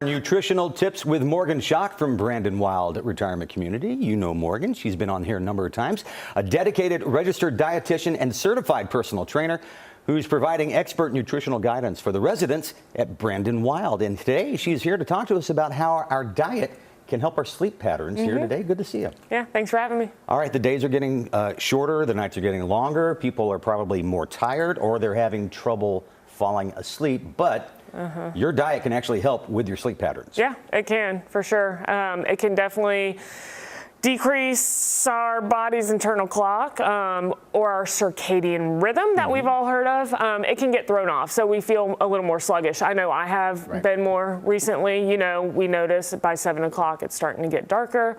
Nutritional tips with Morgan Schaack from Brandon Wild Retirement Community. You know Morgan. She's been on here a number of times. A dedicated registered dietitian and certified personal trainer who's providing expert nutritional guidance for the residents at Brandon Wild. And today she's here to talk to us about how our diet can help our sleep patterns here today. Good to see you. Yeah, thanks for having me. All right, the days are getting shorter, the nights are getting longer. People are probably more tired or they're having trouble falling asleep, but your diet can actually help with your sleep patterns. Yeah, it can, for sure. It can definitely decrease our body's internal clock or our circadian rhythm that we've all heard of. It can get thrown off, so we feel a little more sluggish. I know I have been more recently. You know, we notice by 7 o'clock it's starting to get darker.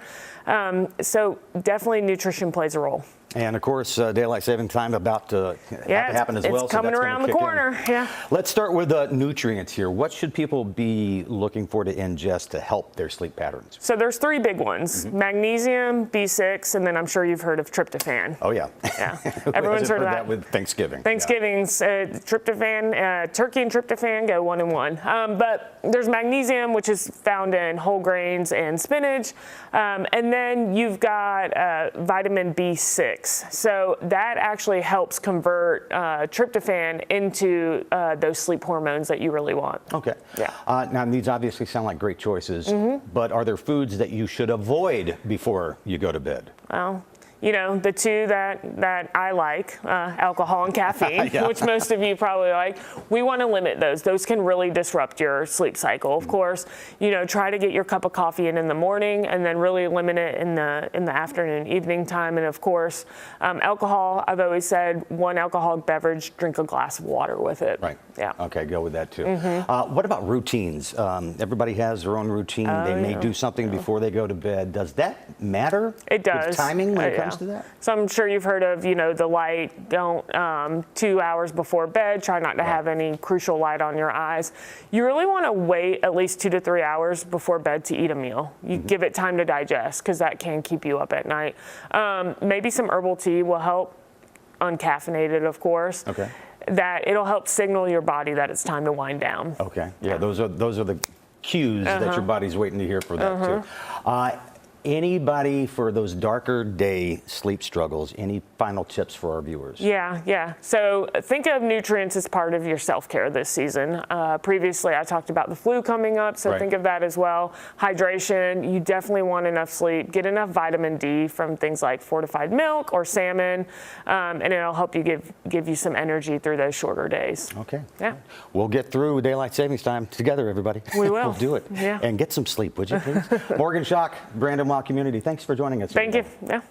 So definitely nutrition plays a role. And of course, daylight saving time about to happen as well. It's coming around the corner. Yeah. Let's start with the nutrients here. What should people be looking for to ingest to help their sleep patterns? So there's three big ones: magnesium, B6, and then I'm sure you've heard of tryptophan. Oh yeah. Yeah. Everyone's heard of that with Thanksgiving. Thanksgiving's tryptophan, turkey and tryptophan go 1 and 1. But there's magnesium, which is found in whole grains and spinach, and then you've got vitamin B6. So that actually helps convert tryptophan into those sleep hormones that you really want. Okay. Yeah. Now, these obviously sound like great choices, but are there foods that you should avoid before you go to bed? Well, you know, the two that I like, alcohol and caffeine, which most of you probably like, we want to limit those. Those can really disrupt your sleep cycle. Of course, you know, try to get your cup of coffee in the morning and then really limit it in the afternoon, evening time. And of course, alcohol, I've always said, one alcoholic beverage, drink a glass of water with it. Right. Yeah. Okay, go with that too. What about routines? Everybody has their own routine. They may do something before they go to bed. Does that matter? It does. With timing when it comes to that? So I'm sure you've heard of, you know, the light, don't 2 hours before bed, try not to have any crucial light on your eyes. You really want to wait at least 2 to 3 hours before bed to eat a meal. You give it time to digest because that can keep you up at night. Maybe some herbal tea will help, uncaffeinated, of course. Okay. That it'll help signal your body that it's time to wind down. Okay. Yeah, those are the cues that your body's waiting to hear for that too. Anybody for those darker day sleep struggles, any final tips for our viewers? Yeah. So think of nutrients as part of your self-care this season. Previously, I talked about the flu coming up, so think of that as well. Hydration, you definitely want enough sleep. Get enough vitamin D from things like fortified milk or salmon, and it'll help you give you some energy through those shorter days. Okay. Yeah. We'll get through daylight savings time together, everybody. We will. We'll do it. Yeah. And get some sleep, would you please? Morgan Schaack, Brandon Wild Community, thanks for joining us. Thank you. Yeah.